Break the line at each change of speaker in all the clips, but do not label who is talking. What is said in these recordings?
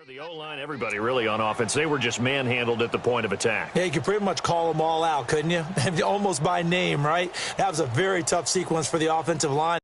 The O-line, everybody really on offense, they were just manhandled at the point of attack.
Yeah, you could pretty much call them all out, couldn't you? Almost by name, right? That was a very tough sequence for the offensive line.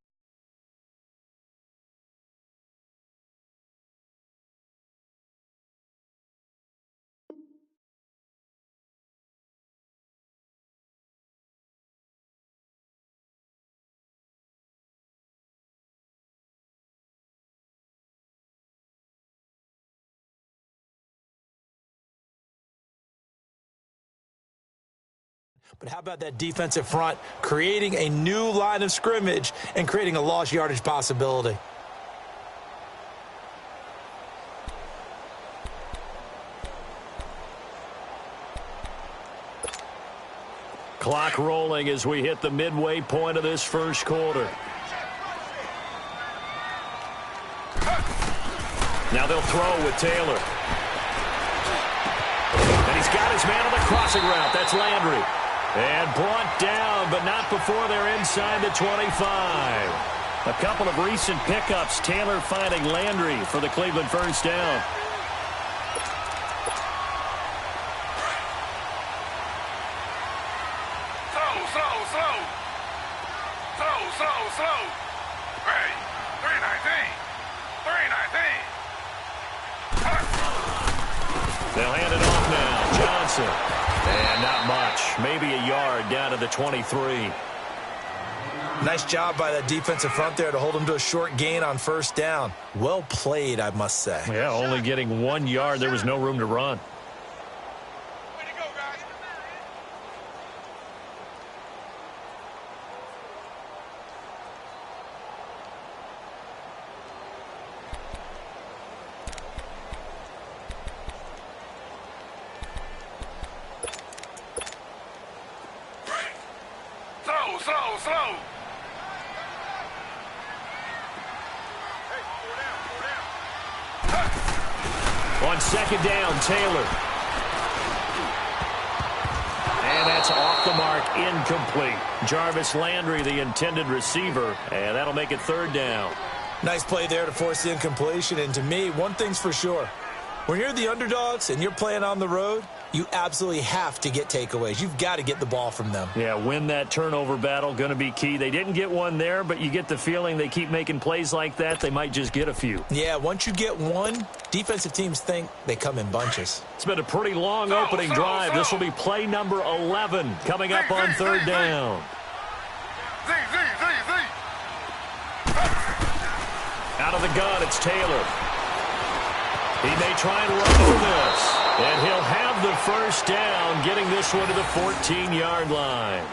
But how about that defensive front creating a new line of scrimmage and creating a lost yardage possibility?
Clock rolling as we hit the midway point of this first quarter. Now they'll throw with Taylor. And he's got his man on the crossing route. That's Landry. And brought down, but not before they're inside the 25. A couple of recent pickups. Taylor finding Landry for the Cleveland first down.
Slow. Ready. 319. 319.
They'll hand it off now. Johnson. And not much. Maybe a yard down to the 23.
Nice job by that defensive front there to hold him to a short gain on first down. Well played, I must say.
Yeah, only getting 1 yard. There was no room to run.
Way to go, guys. Slow.
On second down, Taylor. And that's off the mark, incomplete. Jarvis Landry, the intended receiver, and that'll make it third down.
Nice play there to force the incompletion, and to me, one thing's for sure. When you're the underdogs and you're playing on the road, you absolutely have to get takeaways. You've got to get the ball from them.
Yeah, win that turnover battle, going to be key. They didn't get one there, but you get the feeling they keep making plays like that, they might just get a few.
Yeah, once you get one, defensive teams think they come in bunches.
It's been a pretty long opening drive. This will be play number 11 coming up on third down. Out of the gun, it's Taylor. He may try and run for this. And he'll have the first down, getting this one to the 14-yard line.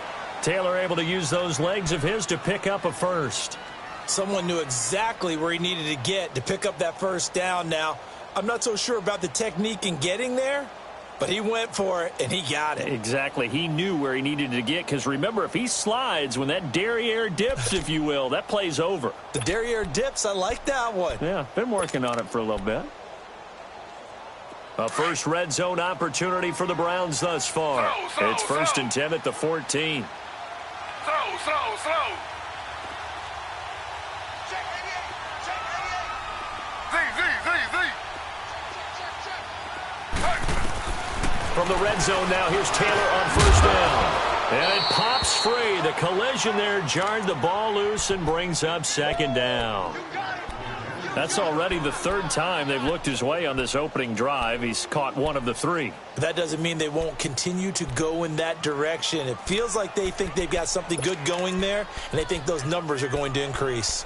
Taylor able to use those legs of his to pick up a first.
Someone knew exactly where he needed to get to pick up that first down now. I'm not so sure about the technique in getting there, but he went for it, and he got it.
Exactly. He knew where he needed to get, because remember, if he slides, when that derriere dips, if you will, that play's over.
The derriere dips, I like that one.
Yeah, been working on it for a little bit. A first red zone opportunity for the Browns thus far. It's first and 10 at the 14.
Slow. Check 88.
From the red zone now, here's Taylor on first down. And it pops free. The collision there jarred the ball loose and brings up second down. That's already the third time they've looked his way on this opening drive. He's caught one of the three.
But that doesn't mean they won't continue to go in that direction. It feels like they think they've got something good going there, and they think those numbers are going to increase.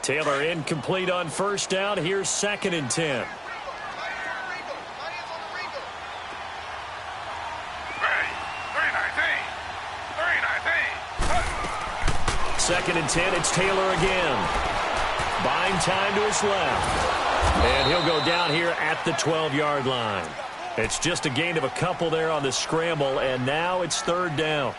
Taylor incomplete on first down. Here's second and 10. Second and 10, it's Taylor again. Buying time to his left. And he'll go down here at the 12-yard line. It's just a gain of a couple there on the scramble, and now it's third down.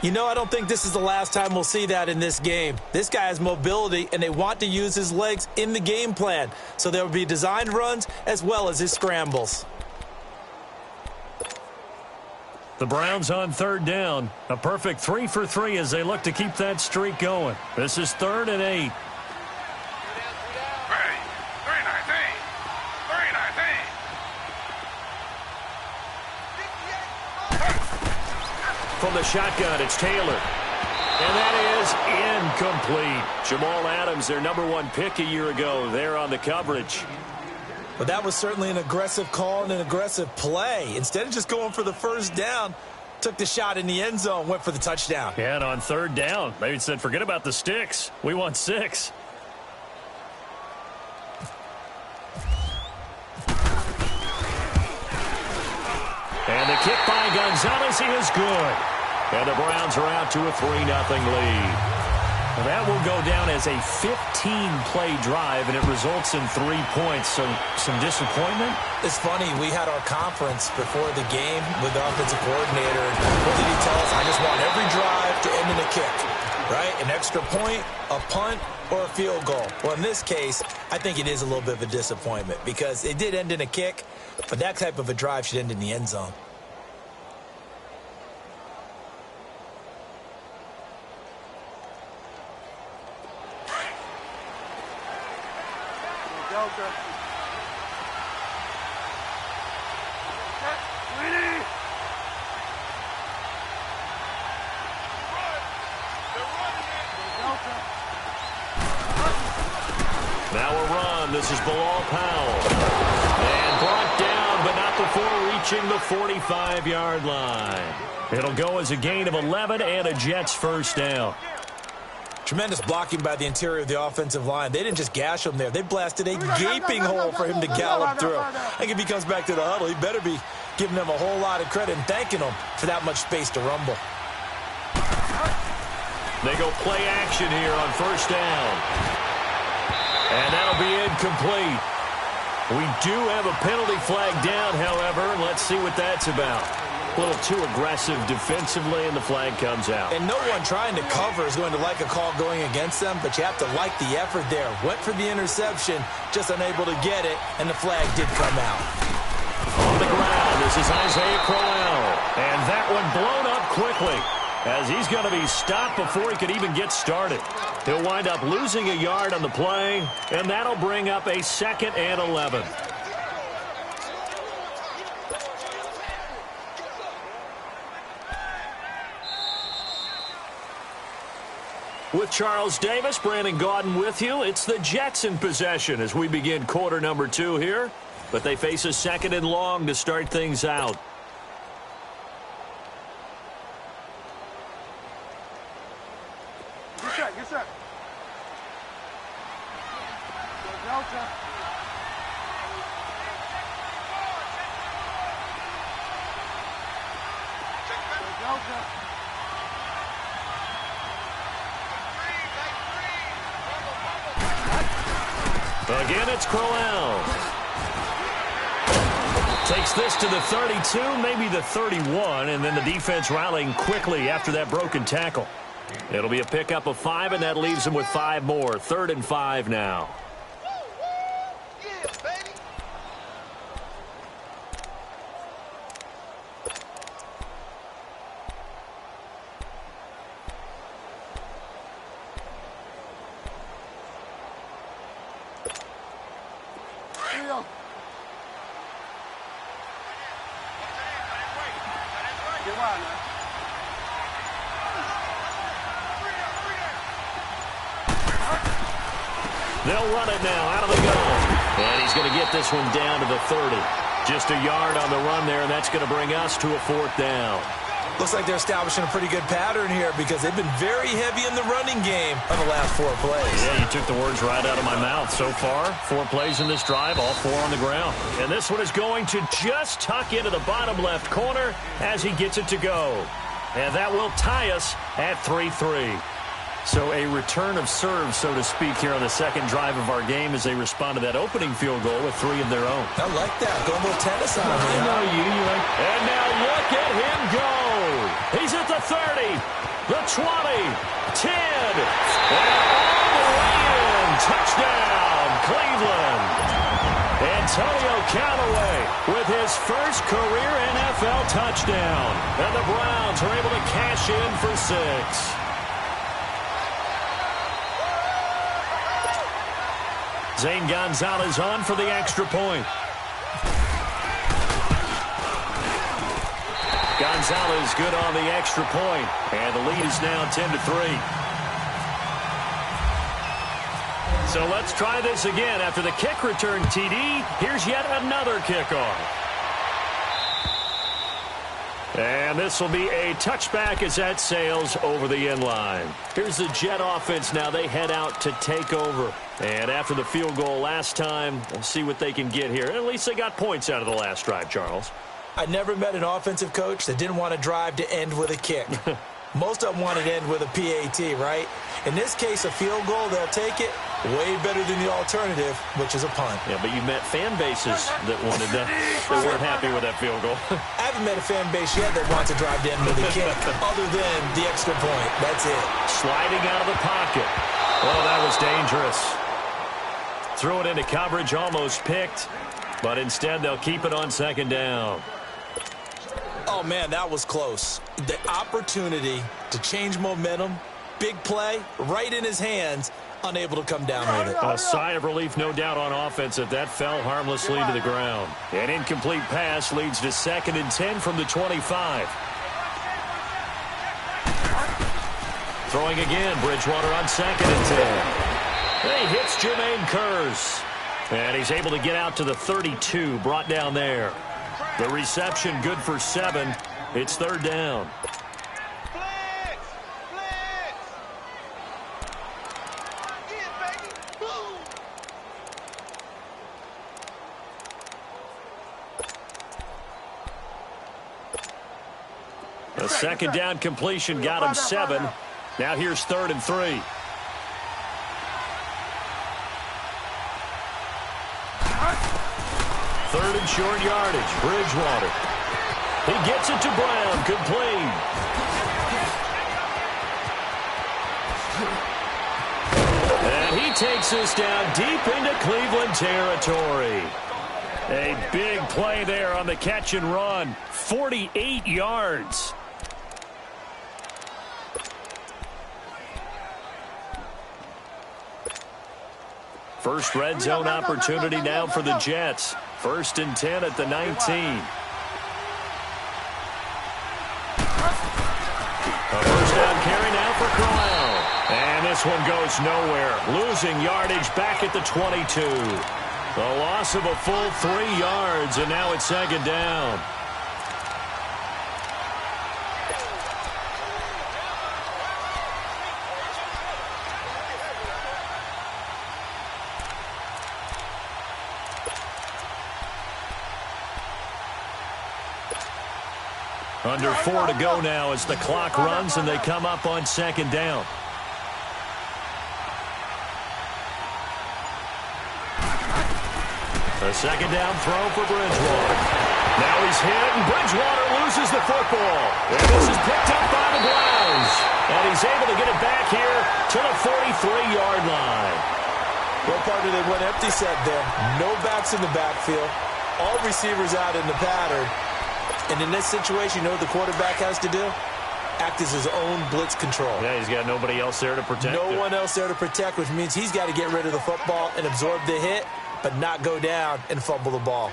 You know, I don't think this is the last time we'll see that in this game. This guy has mobility, and they want to use his legs in the game plan. So there will be designed runs as well as his scrambles.
The Browns on third down. A perfect 3 for 3 as they look to keep that streak going. This is 3rd and 8. from the shotgun. It's Taylor. And that is incomplete. Jamal Adams, their #1 pick a year ago, there on the coverage.
But that was certainly an aggressive call and an aggressive play. Instead of just going for the first down, took the shot in the end zone, went for the touchdown.
Yeah, and on third down, they said, forget about the sticks. We want 6. And the kick by Gonzalez is good. And the Browns are out to a 3-0 lead. Well, that will go down as a 15-play drive, and it results in 3 points. So some disappointment?
It's funny. We had our conference before the game with the offensive coordinator. What did he tell us? I just want every drive to end in a kick, right? An extra point, a punt, or a field goal. Well, in this case, I think it is a little bit of a disappointment because it did end in a kick, but that type of a drive should end in the end zone.
Delta.
Now a run. This is Bilal Powell. And brought down, but not before reaching the 45-yard line. It'll go as a gain of 11 and a Jets first down.
Tremendous blocking by the interior of the offensive line. They didn't just gash him there. They blasted a gaping hole for him to gallop through. I think if he comes back to the huddle, he better be giving them a whole lot of credit and thanking them for that much space to rumble.
They go play action here on first down. And that'll be incomplete. We do have a penalty flag down, however. Let's see what that's about. A little too aggressive defensively, and the flag comes out.
And no one trying to cover is going to like a call going against them, but you have to like the effort there. Went for the interception, just unable to get it, and the flag did come out.
On the ground, this is Isaiah Crowell. And that one blown up quickly, as he's going to be stopped before he could even get started. He'll wind up losing a yard on the play, and that'll bring up a 2nd and 11. With Charles Davis, Brandon Gaudin with you. It's the Jets in possession as we begin quarter number 2 here. But they face a 2nd and long to start things out.
Get set, get set. Delta. Delta.
Again, it's Crowell. Takes this to the 32, maybe the 31, and then the defense rallying quickly after that broken tackle. It'll be a pickup of 5, and that leaves them with 5 more. 3rd and 5 now. They'll run it now out of the gun. And he's going to get this one down to the 30. Just a yard on the run there, and that's going to bring us to a 4th down.
Looks like they're establishing a pretty good pattern here because they've been very heavy in the running game on the last 4 plays.
Yeah, you took the words right out of my mouth. So far, 4 plays in this drive, all 4 on the ground. And this one is going to just tuck into the bottom left corner as he gets it to go. And that will tie us at 3-3. So a return of serve, so to speak, here on the 2nd drive of our game as they respond to that opening field goal with 3 of their own.
I like that. Go a little tennis on me.
I know you like. And now look at him go. He's at the 30, the 20, 10, and all the way in. Touchdown, Cleveland. Antonio Callaway with his first career NFL touchdown. And the Browns are able to cash in for 6. Zane Gonzalez on for the extra point. Gonzalez good on the extra point, and the lead is now 10-3. So let's try this again. After the kick return TD, here's yet another kickoff. And this will be a touchback as that sails over the end line. Here's the Jet offense now. They head out to take over. And after the field goal last time, we'll see what they can get here. At least they got points out of the last drive, Charles.
I never met an offensive coach that didn't want to drive to end with a kick. Most of them want to end with a PAT, right? In this case, a field goal, they'll take it. Way better than the alternative, which is a punt.
Yeah, but you met fan bases that wanted that. They weren't happy with that field goal.
I haven't met a fan base yet that wants to drive to end with a kick, other than the extra point. That's it.
Sliding out of the pocket. Oh, that was dangerous. Threw it into coverage, almost picked, but instead they'll keep it on second down.
Oh, man, that was close. The opportunity to change momentum, big play, right in his hands, unable to come down with it.
A sigh of relief, no doubt, on offense that fell harmlessly to the ground. An incomplete pass leads to 2nd and 10 from the 25. Throwing again, Bridgewater on 2nd and 10. He hits Jermaine Kearse. And he's able to get out to the 32, brought down there. The reception good for 7. It's 3rd down. The 2nd down completion got him 7. Now here's 3rd and 3. Third and short yardage. Bridgewater. He gets it to Brown. Complete. And he takes this down deep into Cleveland territory. A big play there on the catch and run. 48 yards. First red zone opportunity now for the Jets. 1st and 10 at the 19. A first down carry now for Crowell. And this one goes nowhere. Losing yardage back at the 22. The loss of a full 3 yards, and now it's 2nd down. Under 4 to go now as the clock runs and they come up on 2nd down. A 2nd down throw for Bridgewater. Now he's hit and Bridgewater loses the football. And this is picked up by the Browns. And he's able to get it back here to the 43-yard line.
Well, partner, they went empty set there. No backs in the backfield. All receivers out in the pattern. And in this situation, you know what the quarterback has to do? Act as his own blitz control.
Yeah, he's got nobody else there to protect.
No one else there to protect, which means he's got to get rid of the football and absorb the hit, but not go down and fumble the ball.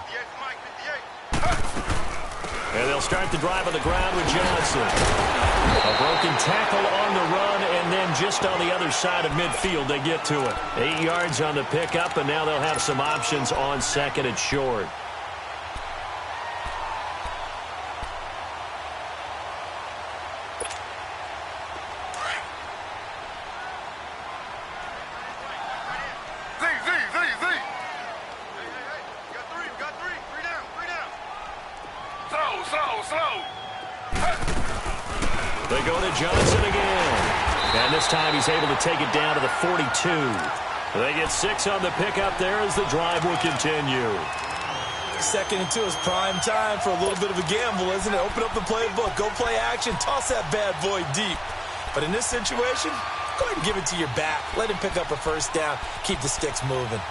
And they'll start the drive on the ground with Johnson. A broken tackle on the run, and then just on the other side of midfield, they get to it. 8 yards on the pickup, and now they'll have some options on 2nd and short. They go to Johnson again. And this time he's able to take it down to the 42. They get 6 on the pickup there as the drive will continue.
2nd and 2 is prime time for a little bit of a gamble, isn't it? Open up the playbook. Go play action. Toss that bad boy deep. But in this situation, go ahead and give it to your back. Let him pick up a first down. Keep the sticks moving.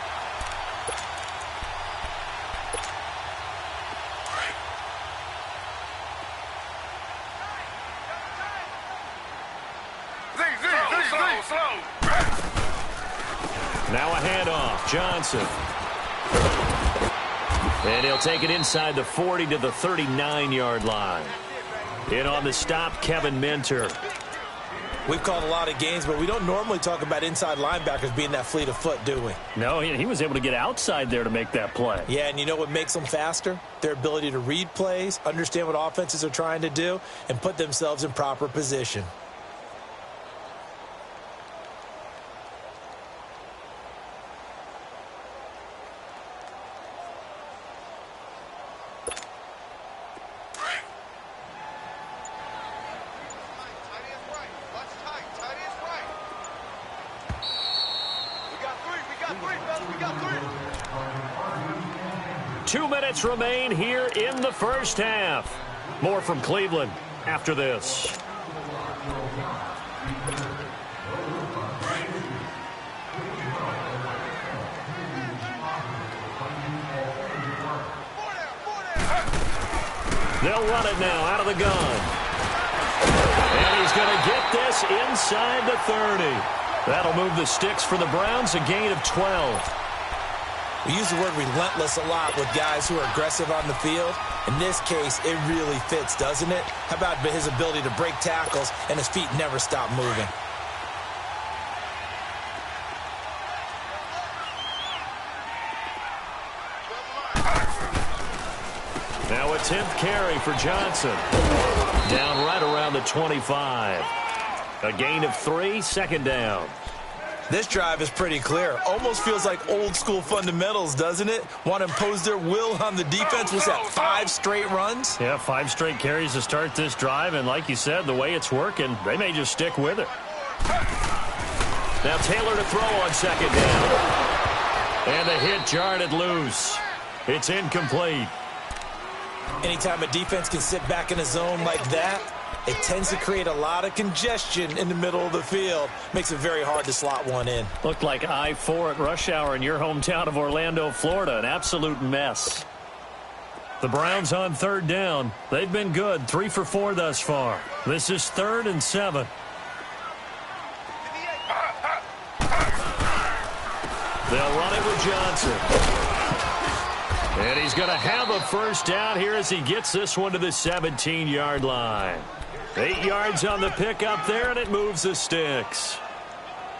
Now a handoff. Johnson. And he'll take it inside the 40 to the 39-yard line. In on the stop, Kevin Minter.
We've called a lot of games, but we don't normally talk about inside linebackers being that fleet of foot, do we?
No, he was able to get outside there to make that play.
Yeah, and you know what makes them faster? Their ability to read plays, understand what offenses are trying to do, and put themselves in proper position.
Remain here in the first half. More from Cleveland after this. They'll run it now out of the gun. And he's going to get this inside the 30. That'll move the sticks for the Browns, a gain of 12.
We use the word relentless a lot with guys who are aggressive on the field. In this case, it really fits, doesn't it? How about his ability to break tackles and his feet never stop moving?
Now a 10th carry for Johnson. Down right around the 25. A gain of 3, second down.
This drive is pretty clear. Almost feels like old-school fundamentals, doesn't it? Want to impose their will on the defense. Was that 5 straight runs?
Yeah, 5 straight carries to start this drive, and like you said, the way it's working, they may just stick with it. Now Taylor to throw on second down. And the hit jarred it loose. It's incomplete.
Anytime a defense can sit back in a zone like that, it tends to create a lot of congestion in the middle of the field. Makes it very hard to slot one in.
Looked like I-4 at rush hour in your hometown of Orlando, Florida. An absolute mess. The Browns on third down. They've been good, 3 for 4 thus far. This is 3rd and 7. They'll run it with Johnson. And he's going to have a first down here as he gets this one to the 17-yard line. 8 yards on the pickup there, and it moves the sticks.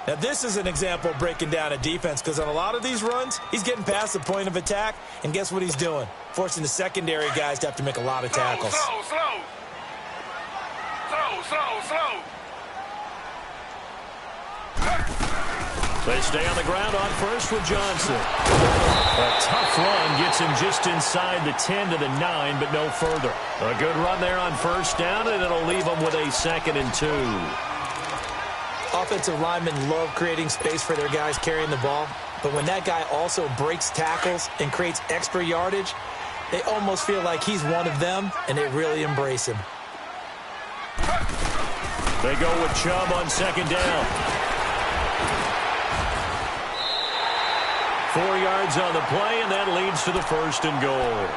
Now, this is an example of breaking down a defense, because on a lot of these runs, he's getting past the point of attack, and guess what he's doing? Forcing the secondary guys to have to make a lot of tackles.
Slow.
They stay on the ground on first with Johnson. A tough run gets him just inside the 10 to the 9, but no further. A good run there on first down, and it'll leave him with a 2nd and 2.
Offensive linemen love creating space for their guys carrying the ball, but when that guy also breaks tackles and creates extra yardage, they almost feel like he's one of them, and they really embrace him.
They go with Chubb on second down. 4 yards on the play, and that leads to the 1st and goal.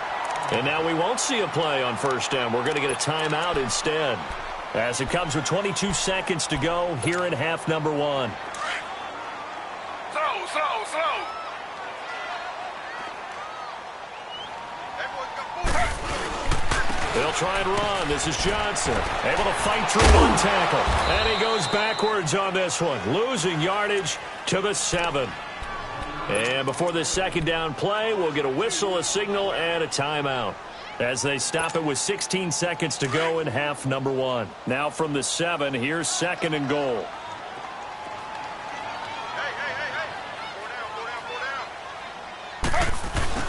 And now we won't see a play on first down. We're going to get a timeout instead, as it comes with 22 seconds to go here in half number 1.
Slow.
They'll try and run. This is Johnson, able to fight through one tackle. And he goes backwards on this one, losing yardage to the 7. And before this second down play, we'll get a whistle, a signal, and a timeout as they stop it with 16 seconds to go in half number 1. Now from the 7, here's 2nd and goal.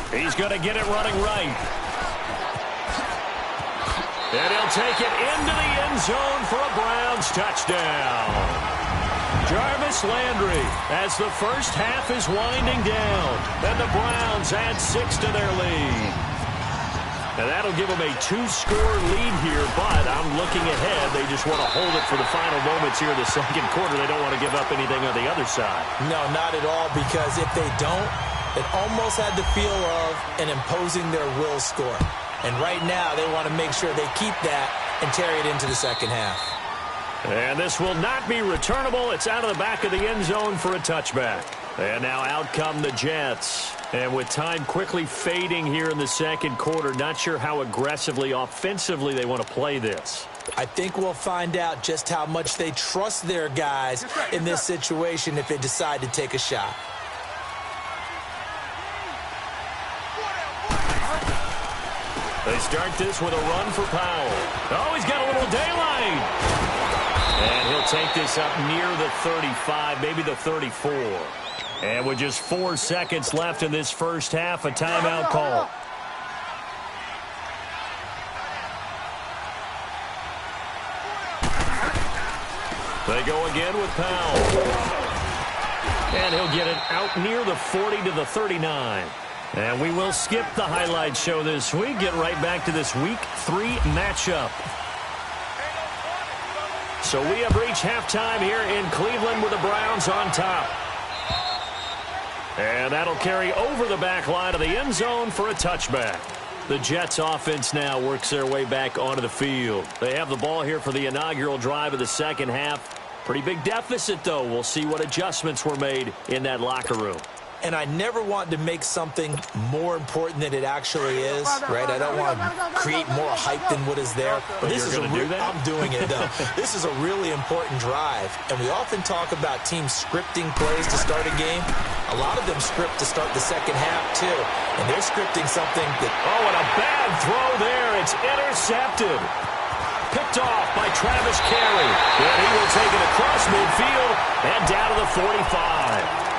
Hey.
He's going to get it running right. And he'll take it into the end zone for a Browns touchdown. Jarvis Landry, as the first half is winding down, and the Browns add 6 to their lead. And that'll give them a 2-score lead here, but I'm looking ahead. They just want to hold it for the final moments here in the second quarter. They don't want to give up anything on the other side.
No, not at all, because if they don't, it almost had the feel of an imposing their will score. And right now, they want to make sure they keep that and carry it into the second half.
And this will not be returnable. It's out of the back of the end zone for a touchback. And now out come the Jets. And with time quickly fading here in the second quarter, not sure how aggressively, offensively they want to play this.
I think we'll find out just how much they trust their guys in this situation if they decide to take a shot.
They start this with a run for Powell. Oh, he's got a little daylight. And he'll take this up near the 35, maybe the 34. And with just 4 seconds left in this first half, a timeout call. They go again with Powell. And he'll get it out near the 40 to the 39. And we will skip the highlight show this week. Get right back to this Week 3 matchup. So we have reached halftime here in Cleveland with the Browns on top. And that'll carry over the back line of the end zone for a touchback. The Jets offense now works their way back onto the field. They have the ball here for the inaugural drive of the second half. Pretty big deficit, though. We'll see what adjustments were made in that locker room.
And I never want to make something more important than it actually is, right? I don't want to create more hype than what is there. But this is I'm doing it, though. This is a really important drive. And we often talk about teams scripting plays to start a game. A lot of them script to start the second half, too. And they're scripting something that...
Oh, and a bad throw there. It's intercepted. Picked off by Travis Carey. And he will take it across midfield and down to the 45.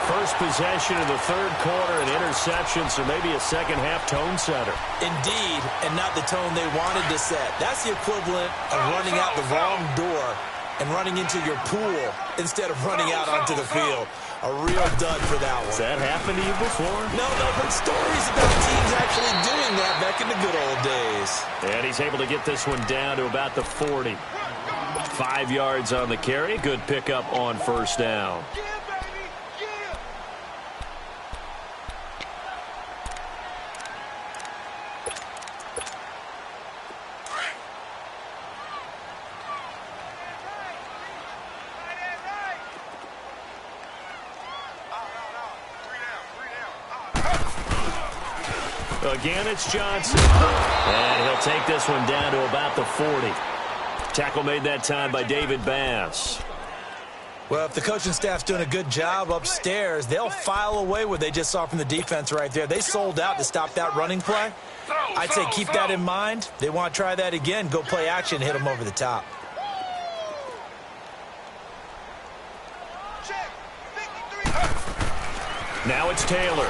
First possession of the third quarter, an interception, so maybe a second-half tone setter.
Indeed, and not the tone they wanted to set. That's the equivalent of running out the wrong door and running into your pool instead of running out onto the field. A real dud for that one.
Has that happened to you before?
No, I've heard stories about teams actually doing that back in the good old days.
And he's able to get this one down to about the 40. 5 yards on the carry. Good pickup on first down. Again, it's Johnson. And he'll take this one down to about the 40. Tackle made that time by David Bass.
Well, if the coaching staff's doing a good job upstairs, they'll file away what they just saw from the defense right there. They sold out to stop that running play. I'd say keep that in mind. They want to try that again. Go play action, hit them over the top.
Now it's Taylor.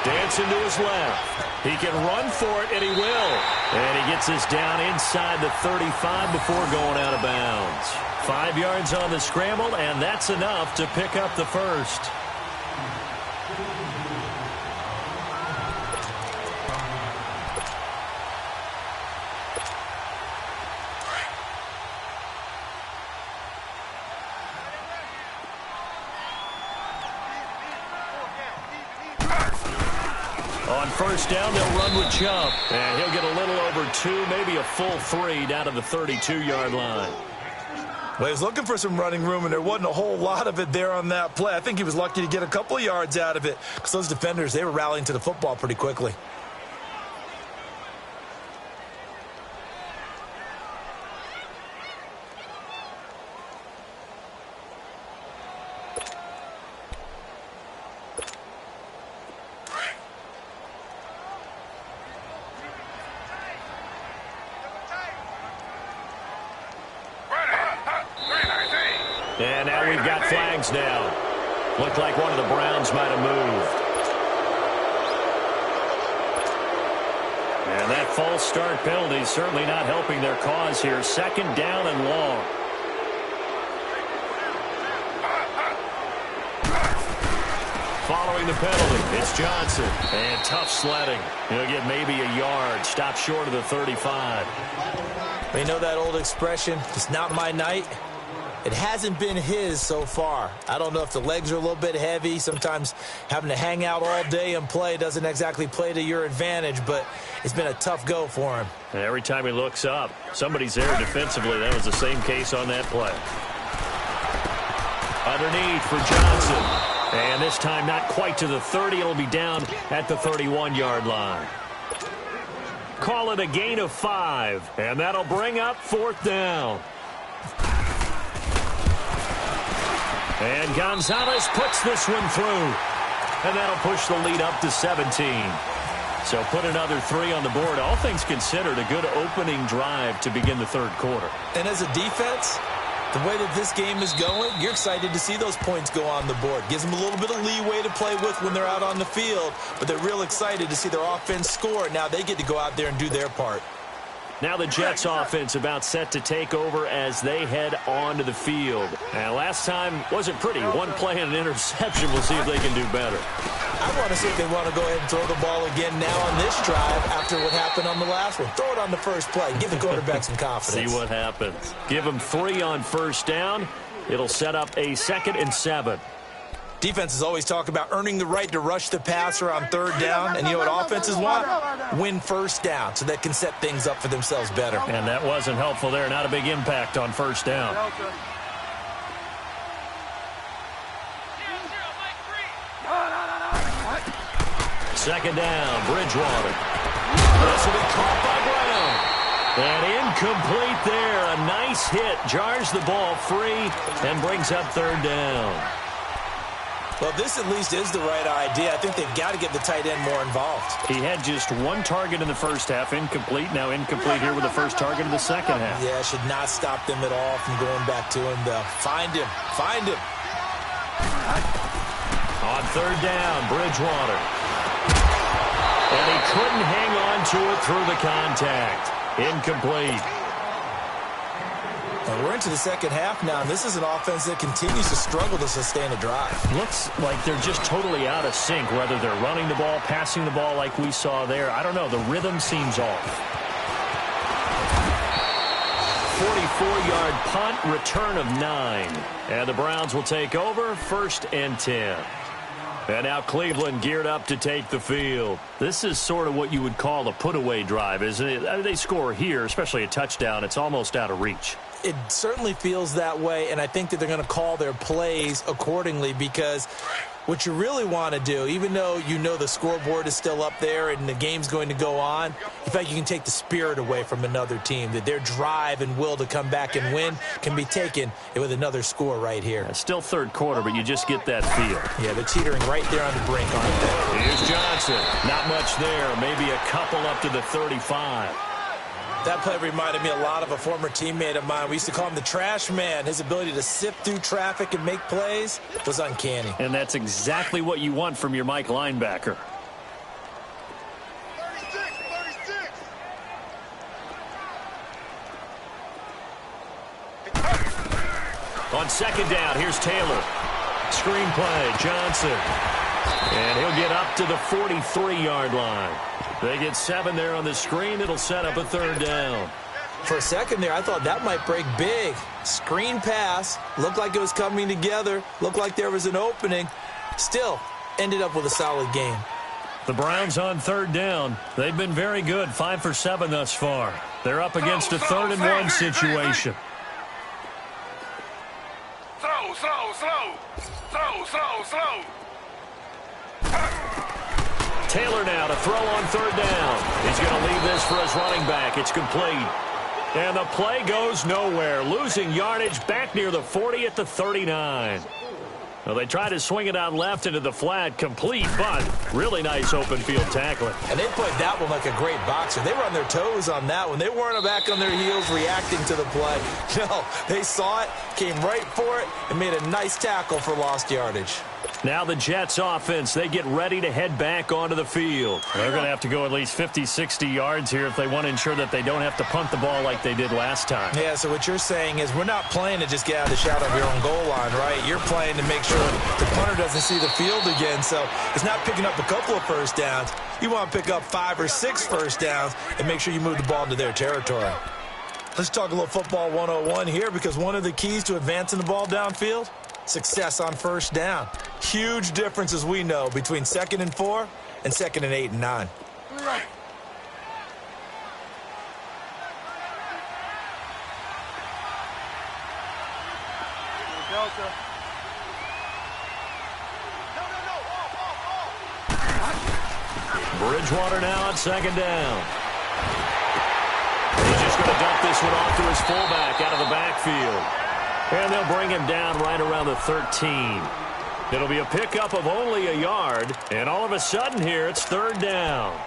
Dancing to his left. He can run for it, and he will. And he gets this down inside the 35 before going out of bounds. 5 yards on the scramble, and that's enough to pick up the first. On first down, they'll run with Chubb. And he'll get a little over 2, maybe a full 3 down to the 32-yard line.
Well, he was looking for some running room, and there wasn't a whole lot of it there on that play. I think he was lucky to get a couple of yards out of it because those defenders, they were rallying to the football pretty quickly.
And now we've got flags down. Looked like one of the Browns might have moved. And that false start penalty is certainly not helping their cause here. Second down and long. Following the penalty, it's Johnson. And tough sledding. He'll get maybe a yard. Stop short of the 35.
You know that old expression, it's not my night? It hasn't been his so far. I don't know if the legs are a little bit heavy. Sometimes having to hang out all day and play doesn't exactly play to your advantage, but it's been a tough go for him.
And every time he looks up, somebody's there defensively. That was the same case on that play. Underneath for Johnson. And this time not quite to the 30. It'll be down at the 31-yard line. Call it a gain of 5, and that'll bring up 4th down. And Gonzalez puts this one through, and that'll push the lead up to 17. So put another 3 on the board. All things considered, a good opening drive to begin the third quarter.
And as a defense, the way that this game is going, you're excited to see those points go on the board. Gives them a little bit of leeway to play with when they're out on the field, but they're real excited to see their offense score. Now they get to go out there and do their part.
Now the Jets offense about set to take over as they head onto the field. And last time wasn't pretty. One play and an interception. We'll see if they can do better.
I want to see if they want to go ahead and throw the ball again now on this drive after what happened on the last one. Throw it on the first play. Give the quarterback some confidence.
See what happens. Give them 3 on first down. It'll set up a 2nd and 7.
Defenses always talk about earning the right to rush the passer on 3rd down. And you know what offenses want? Win first down so they can set things up for themselves better.
And that wasn't helpful there. Not a big impact on first down. Second down, Bridgewater. This will be caught by Brown. And incomplete there. A nice hit. Jars the ball free and brings up 3rd down.
Well, this at least is the right idea. I think they've got to get the tight end more involved.
He had just 1 target in the first half, incomplete. Now incomplete here with the first target in the second half.
Yeah, should not stop them at all from going back to him, though. Find him. Find him.
On 3rd down, Bridgewater. And he couldn't hang on to it through the contact. Incomplete.
And we're into the second half now, and this is an offense that continues to struggle to sustain a drive.
Looks like they're just totally out of sync, whether they're running the ball, passing the ball like we saw there. I don't know. The rhythm seems off. 44-yard punt, return of 9. And the Browns will take over, 1st and 10. And now Cleveland geared up to take the field. This is sort of what you would call a put-away drive, isn't it? They score here, especially a touchdown. It's almost out of reach.
It certainly feels that way, and I think that they're going to call their plays accordingly because what you really want to do, even though you know the scoreboard is still up there and the game's going to go on, in fact, you can take the spirit away from another team, that their drive and will to come back and win can be taken with another score right here.
It's still third quarter, but you just get that feel.
Yeah, they're teetering right there on the brink, aren't they?
Here's Johnson. Not much there. Maybe a couple up to the 35.
That play reminded me a lot of a former teammate of mine. We used to call him the trash man. His ability to sift through traffic and make plays was uncanny.
And that's exactly what you want from your Mike linebacker.
36.
On 2nd down, here's Taylor. Screen play, Johnson. And he'll get up to the 43-yard line. They get 7 there on the screen. It'll set up a 3rd down.
For a second there, I thought that might break big. Screen pass. Looked like it was coming together. Looked like there was an opening. Still, ended up with a solid game.
The Browns on 3rd down. They've been very good. 5 for 7 thus far. They're up against a 3rd and 1 situation.
Slow.
Taylor now to throw on 3rd down. He's going to leave this for his running back. It's complete. And the play goes nowhere. Losing yardage back near the 40 at the 39. Well, they tried to swing it out left into the flat. Complete, but really nice open field tackling.
And they played that one like a great boxer. They were on their toes on that one. They weren't back on their heels reacting to the play. No, they saw it, came right for it, and made a nice tackle for lost yardage.
Now the Jets offense, they get ready to head back onto the field. They're going to have to go at least 50, 60 yards here if they want to ensure that they don't have to punt the ball like they did last time.
Yeah, so what you're saying is we're not playing to just get out of the shadow of your own goal line, right? You're playing to make sure the punter doesn't see the field again. So it's not picking up a couple of first downs. You want to pick up 5 or 6 first downs and make sure you move the ball into their territory. Let's talk a little football 101 here, because one of the keys to advancing the ball downfield, success on first down. Huge difference, as we know, between 2nd and 4 and 2nd and 8 and 9.
Bridgewater now on second down. He's just going to dump this one off to his fullback out of the backfield. And they'll bring him down right around the 13. It'll be a pickup of only a yard, and all of a sudden here it's third down.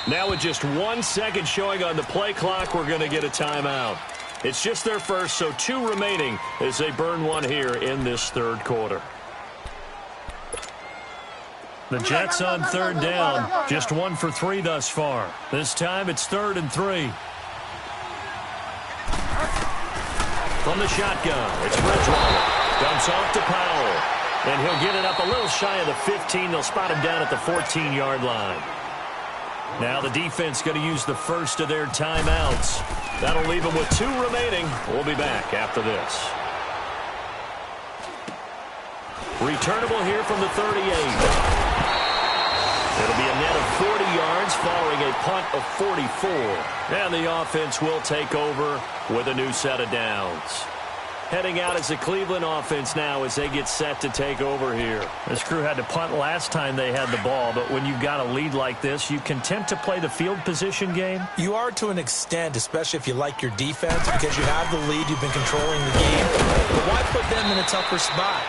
Now with just 1 second showing on the play clock, we're going to get a timeout. It's just their first, so 2 remaining as they burn one here in this third quarter. The Jets on third down, just 1 for 3 thus far. This time it's 3rd and 3. From the shotgun, it's Bridgewater. Dumps off to Powell. And he'll get it up a little shy of the 15. They'll spot him down at the 14-yard line. Now the defense going to use the first of their timeouts. That'll leave them with 2 remaining. We'll be back after this. Returnable here from the 38. It'll be a net of 40 yards following a punt of 44. And the offense will take over with a new set of downs. Heading out as the Cleveland offense now as they get set to take over here. This crew had to punt last time they had the ball, but when you've got a lead like this, you content to play the field position game?
You are to an extent, especially if you like your defense, because you have the lead, you've been controlling the game. But why put them in a tougher spot?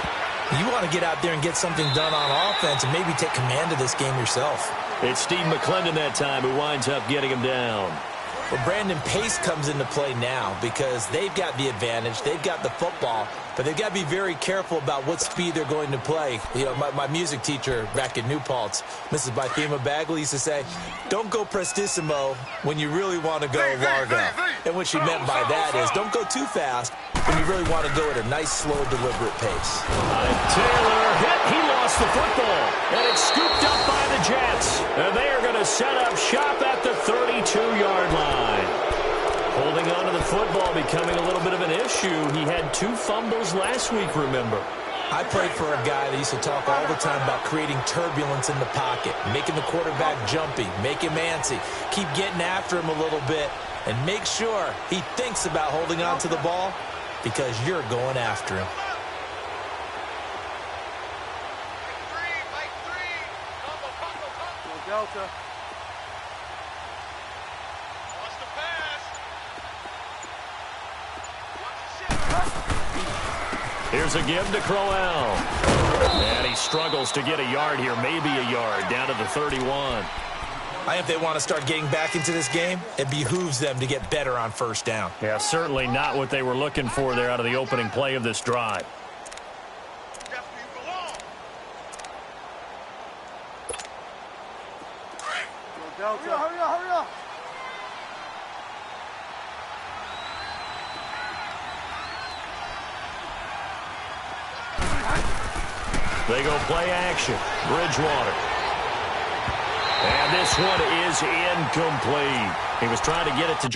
You want to get out there and get something done on offense and maybe take command of this game yourself.
It's Steve McClendon that time who winds up getting him down.
Well, Brandon, pace comes into play now because they've got the advantage. They've got the football, but they've got to be very careful about what speed they're going to play. You know, my music teacher back in New Paltz, Mrs. Bythema Bagley, used to say, don't go prestissimo when you really want to go largo. And what she meant by that is don't go too fast when you really want to go at a nice, slow, deliberate pace.
Taylor hit. He lost the football, and it's scooped up by the Jets. And they are going to set up shop at the 32-yard line. Holding on to the football becoming a little bit of an issue. He had 2 fumbles last week, remember.
I played for a guy that used to talk all the time about creating turbulence in the pocket, making the quarterback jumpy, make him antsy, keep getting after him a little bit, and make sure he thinks about holding on to the ball because you're going after him.
Delta.
Here's a give to Crowell. And he struggles to get a yard here, maybe a yard, down to the 31.
If they want to start getting back into this game, it behooves them to get better on first down.
Yeah, certainly not what they were looking for there out of the opening play of this drive.
Delta. Hurry up, hurry up.
They go play action. Bridgewater. And this one is incomplete. He was trying to get it to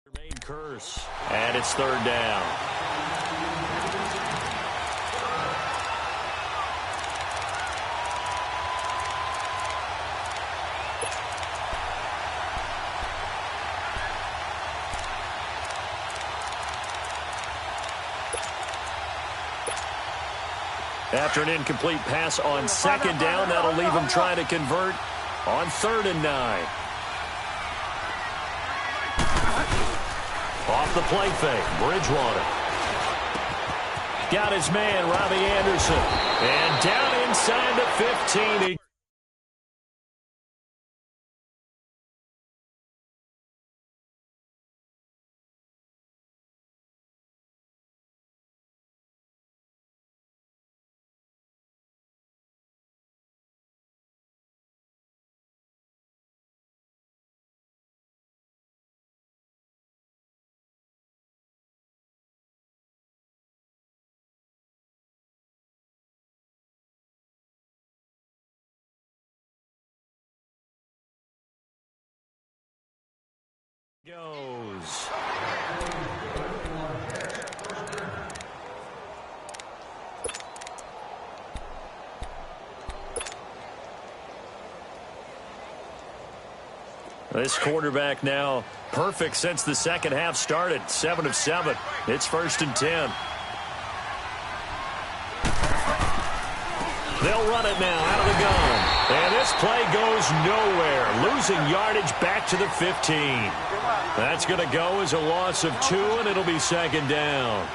Jermaine Kearse. And it's third down. After an incomplete pass on second down, that'll leave him trying to convert on 3rd and 9. Off the play fake, Bridgewater. Got his man, Robbie Anderson. And down inside the 15. Goes. This quarterback now perfect since the second half started. 7 of 7. It's 1st and 10. They'll run it now out of the gun. And this play goes nowhere. Losing yardage back to the 15. That's going to go as a loss of 2, and it'll be 2nd down.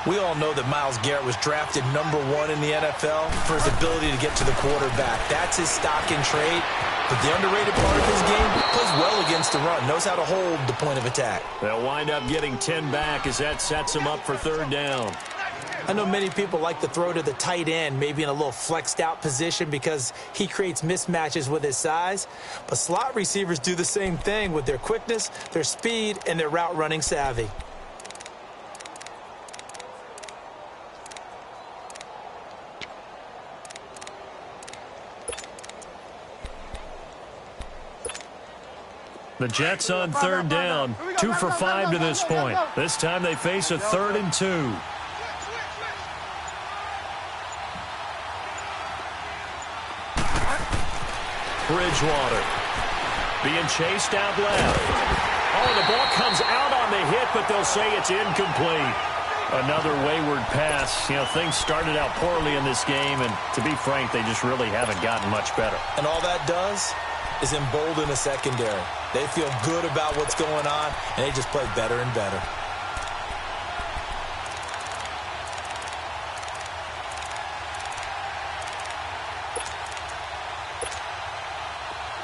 We all know that Myles Garrett was drafted #1 in the NFL for his ability to get to the quarterback. That's his stock and trade. But the underrated part of his game, plays well against the run, knows how to hold the point of attack.
They'll wind up getting 10 back as that sets him up for 3rd down.
I know many people like to throw to the tight end, maybe in a little flexed out position because he creates mismatches with his size. But slot receivers do the same thing with their quickness, their speed, and their route running savvy.
The Jets on 3rd down, 2 for 5 to this point. This time they face a 3rd and 2. Bridgewater being chased out left. Oh, the ball comes out on the hit, but they'll say it's incomplete. Another wayward pass. You know, things started out poorly in this game, and to be frank, they just really haven't gotten much better.
And all that does is embolden the secondary. They feel good about what's going on, and they just play better and better.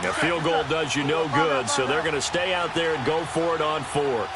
A field goal does you no good, so they're going to stay out there and go for it on 4th.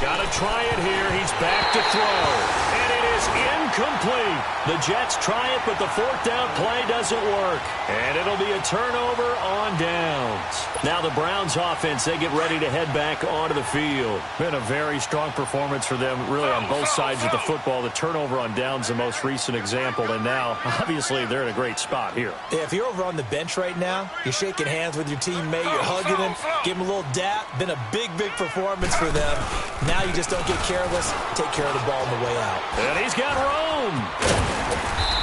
Got to try it here. He's back to throw. And it is incomplete. The Jets try it, but the 4th down play doesn't work. And it'll be a turnover on downs. Now the Browns offense, they get ready to head back onto the field. Been a very strong performance for them, really on both sides of the football. The turnover on downs, the most recent example. And now, obviously, they're in a great spot here.
Yeah, if you're over on the bench right now, you're shaking hands with your teammate, you're hugging him, give him a little dap. Been a big performance for them. Now you just don't get careless. Take care of the ball on the way out.
And he's got room.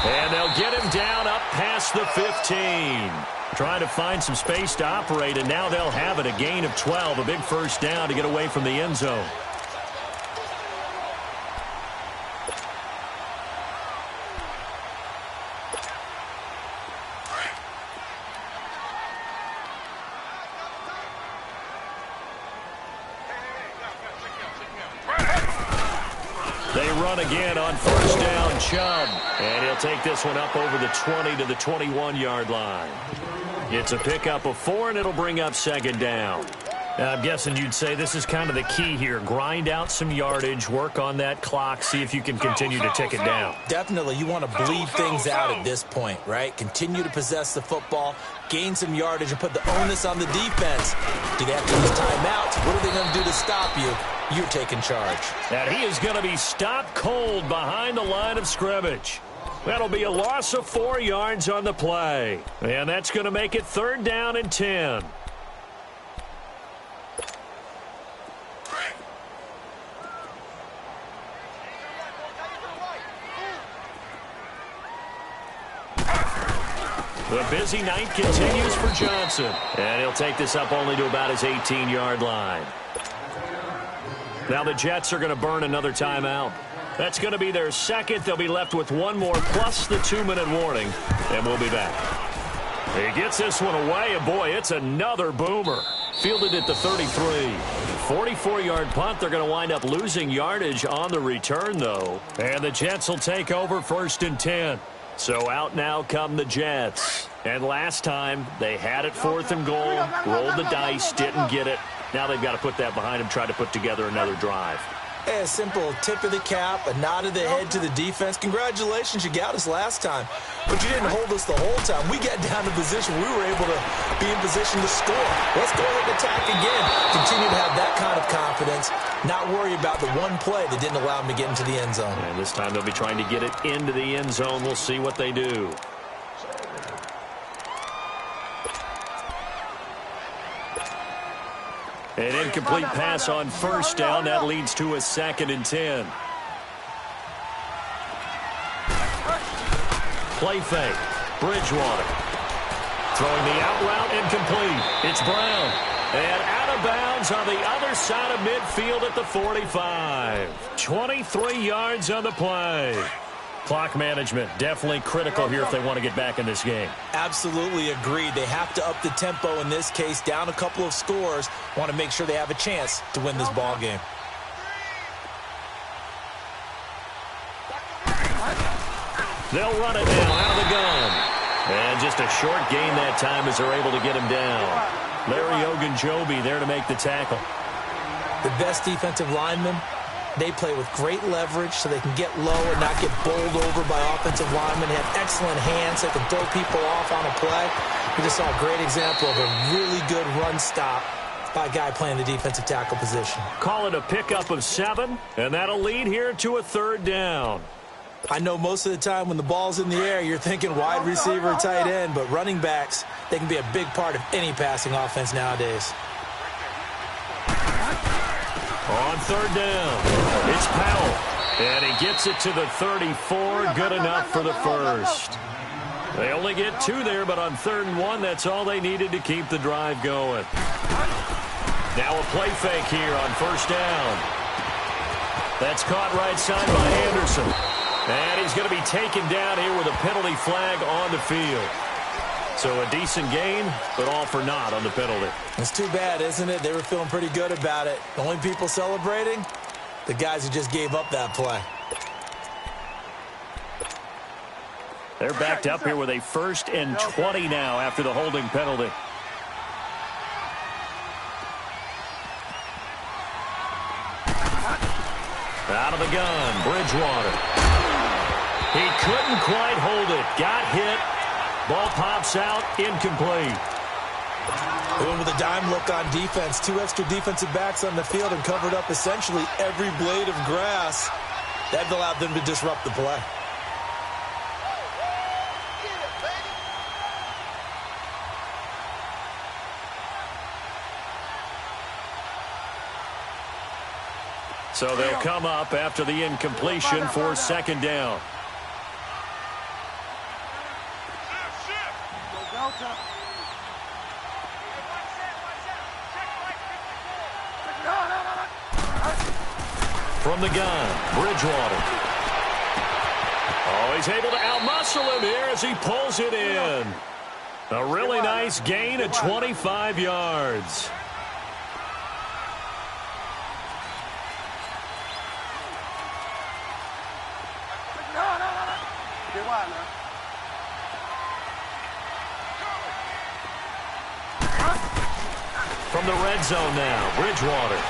And they'll get him down up past the 15. Trying to find some space to operate, and now they'll have it. A gain of 12, a big 1st down to get away from the end zone. They run again on 1st down, Chubb. And he'll take this one up over the 20 to the 21-yard line. It's a pickup of 4, and it'll bring up 2nd down. Now, I'm guessing you'd say this is kind of the key here. Grind out some yardage, work on that clock, see if you can continue to tick it down.
Definitely. You want to bleed things out at this point, right? Continue to possess the football, gain some yardage, and put the onus on the defense. Do they have to use timeouts? What are they going to do to stop you? You're taking charge.
And he is going to be stopped cold behind the line of scrimmage. That'll be a loss of 4 yards on the play. And that's going to make it 3rd down and 10. The busy night continues for Johnson. And he'll take this up only to about his 18-yard line. Now the Jets are going to burn another timeout. That's going to be their 2nd. They'll be left with 1 more plus the 2-minute warning. And we'll be back. He gets this one away, and boy, it's another boomer. Fielded at the 33. 44-yard punt. They're going to wind up losing yardage on the return, though. And the Jets will take over 1st and 10. So out now come the Jets. And last time, they had it 4th and goal, rolled the dice, didn't get it. Now they've got to put that behind them, try to put together another drive.
Hey, a simple tip of the cap, a nod of the head to the defense. Congratulations, you got us last time. But you didn't hold us the whole time. We got down to position. We were able to be in position to score. Let's go ahead and attack again. Continue to have that kind of confidence. Not worry about the one play that didn't allow them to get into the end zone.
And this time they'll be trying to get it into the end zone. We'll see what they do. An incomplete pass on first down. That leads to a 2nd and 10. Play fake. Bridgewater. Throwing the out route, incomplete. It's Brown. And out of bounds on the other side of midfield at the 45. 23 yards on the play. Clock management definitely critical here if they want to get back in this game.
Absolutely agreed. They have to up the tempo in this case, down a couple of scores. Want to make sure they have a chance to win this ball game.
They'll run it now out of the gun. And just a short gain that time as they're able to get him down. Larry Ogunjobi there to make the tackle.
The best defensive linemen, they play with great leverage so they can get low and not get bowled over by offensive linemen. They have excellent hands. They can throw people off on a play. We just saw a great example of a really good run stop by a guy playing the defensive tackle position.
Call it a pickup of 7, and that'll lead here to a 3rd down.
I know most of the time when the ball's in the air, you're thinking wide receiver, tight end, but running backs, they can be a big part of any passing offense nowadays.
On 3rd down, it's Powell. And he gets it to the 34, good enough for the first. They only get 2 there, but on 3rd and 1, that's all they needed to keep the drive going. Now a play fake here on 1st down. That's caught right side by Anderson. And he's going to be taken down here with a penalty flag on the field. So a decent gain, but all for naught on the penalty.
It's too bad, isn't it? They were feeling pretty good about it. The only people celebrating, the guys who just gave up that play.
They're backed up here with a 1st and 20 now after the holding penalty. Out of the gun, Bridgewater. He couldn't quite hold it. Got hit. Ball pops out, incomplete.
Going with a dime look on defense. 2 extra defensive backs on the field and covered up essentially every blade of grass. That allowed them to disrupt the play.
So they'll come up after the incompletion for 2nd down. From the gun, Bridgewater. Oh, he's able to outmuscle him here as he pulls it in. A really nice gain of 25 yards. From the red zone now, Bridgewater.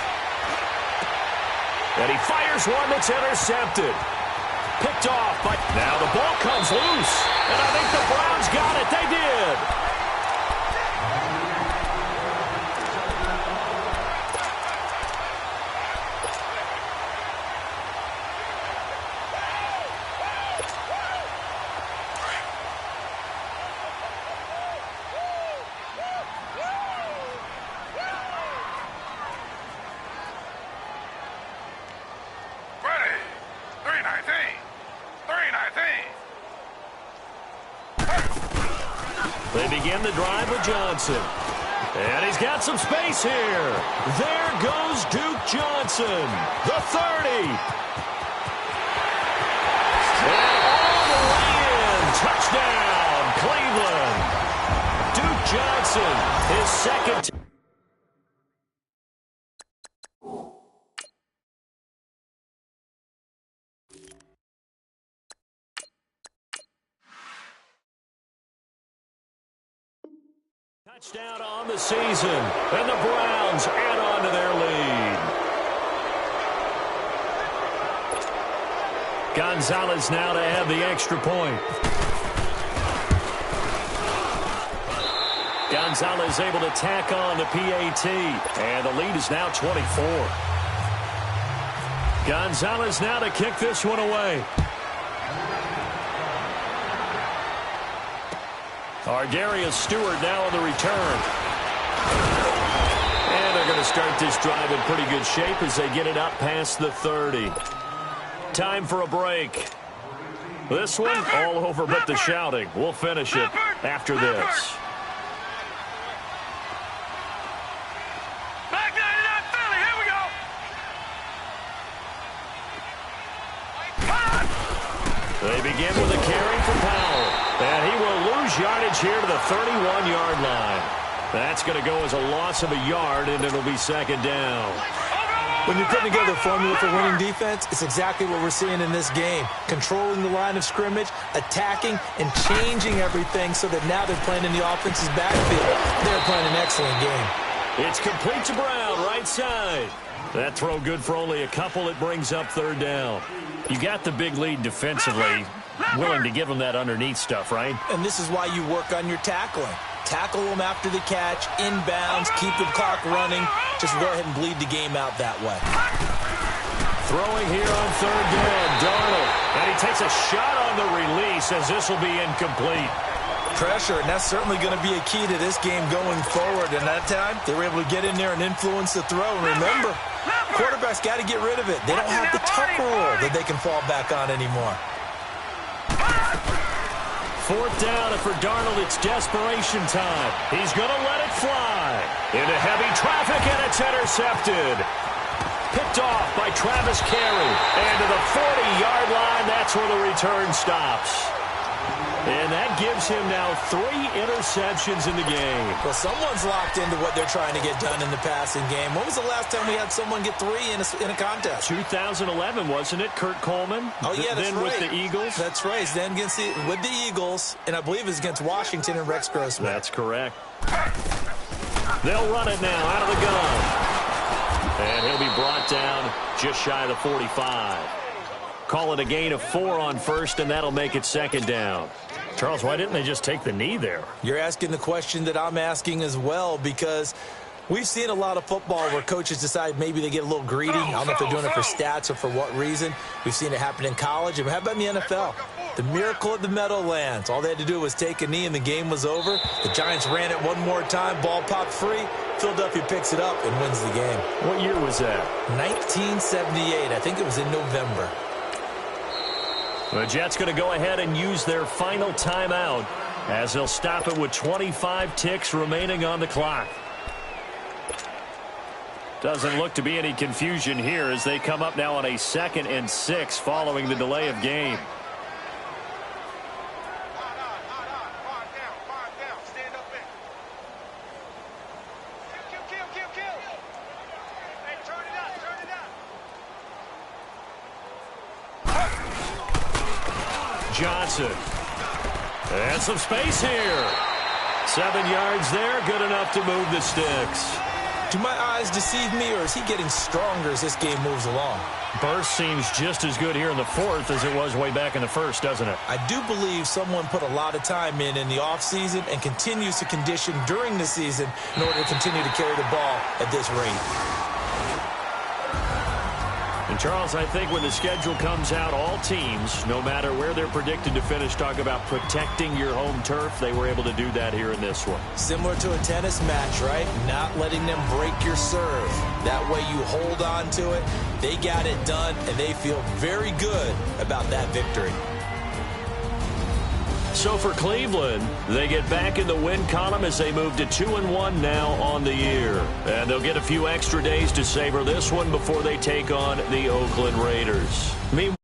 And he fires one that's intercepted. Picked off, but now the ball comes loose. And I think the Browns got it. They did. They begin the drive with Johnson. And he's got some space here. There goes Duke Johnson, the 30. And all the way in. Touchdown, Cleveland. Duke Johnson, his 2nd. Touchdown on the season, and the Browns add on to their lead. Gonzalez now to have the extra point. Gonzalez able to tack on the PAT. And the lead is now 24. Gonzalez now to kick this one away. Argarius Stewart now on the return. And they're going to start this drive in pretty good shape as they get it up past the 30. Time for a break. This one all over but the shouting. We'll finish it after this. They begin with a carry for Powell. And he will lose yardage here to the 31-yard line. That's going to go as a loss of a yard, and it'll be second down.
When you're putting together a formula for winning defense, it's exactly what we're seeing in this game. Controlling the line of scrimmage, attacking, and changing everything so that now they're playing in the offense's backfield. They're playing an excellent game.
It's complete to Brown, right side. That throw good for only a couple. It brings up third down. You got the big lead defensively. Willing to give them that underneath stuff, right?
And this is why you work on your tackling. Tackle them after the catch, inbounds, keep the clock running. Just go ahead and bleed the game out that way.
Throwing here on third down, Darnold. And he takes a shot on the release as this will be incomplete.
Pressure, and that's certainly going to be a key to this game going forward. And that time, they were able to get in there and influence the throw. And remember, quarterbacks got to get rid of it. They don't have the tuck rule that they can fall back on anymore.
Fourth down, and for Darnold, it's desperation time. He's going to let it fly. Into heavy traffic, and it's intercepted. Picked off by Travis Carey. And to the 40-yard line, that's where the return stops. And that gives him now 3 interceptions in the game.
Well, someone's locked into what they're trying to get done in the passing game. When was the last time we had someone get 3 in a contest?
2011, wasn't it? Kurt Coleman?
Oh, yeah, that's
then
right.
With the Eagles?
That's right. Then with the Eagles, and I believe it's against Washington and Rex Grossman.
That's correct. They'll run it now out of the gun. And he'll be brought down just shy of the 45. Call it a gain of 4 on first, and that'll make it second down. Charles, why didn't they just take the knee there?
You're asking the question that I'm asking as well, because we've seen a lot of football where coaches decide maybe they get a little greedy. I don't know if they're doing it for stats or for what reason. We've seen it happen in college. And how about in the NFL? The miracle of the Meadowlands. All they had to do was take a knee, and the game was over. The Giants ran it one more time. Ball popped free. Philadelphia picks it up and wins the game.
What year was that?
1978. I think it was in November.
The Jets going to go ahead and use their final timeout as they'll stop it with 25 ticks remaining on the clock. Doesn't look to be any confusion here as they come up now on a 2nd and 6 following the delay of game. Johnson. And some space here. 7 yards there, good enough to move the sticks.
Do my eyes deceive me, or is he getting stronger as this game moves along?
Burst seems just as good here in the 4th as it was way back in the 1st, doesn't it?
I do believe someone put a lot of time in the offseason and continues to condition during the season in order to continue to carry the ball at this rate.
And Charles, I think when the schedule comes out, all teams, no matter where they're predicted to finish, talk about protecting your home turf. They were able to do that here in this one.
Similar to a tennis match, right? Not letting them break your serve. That way you hold on to it. They got it done, and they feel very good about that victory.
So for Cleveland, they get back in the win column as they move to 2-1 now on the year. And they'll get a few extra days to savor this one before they take on the Oakland Raiders. Meanwhile,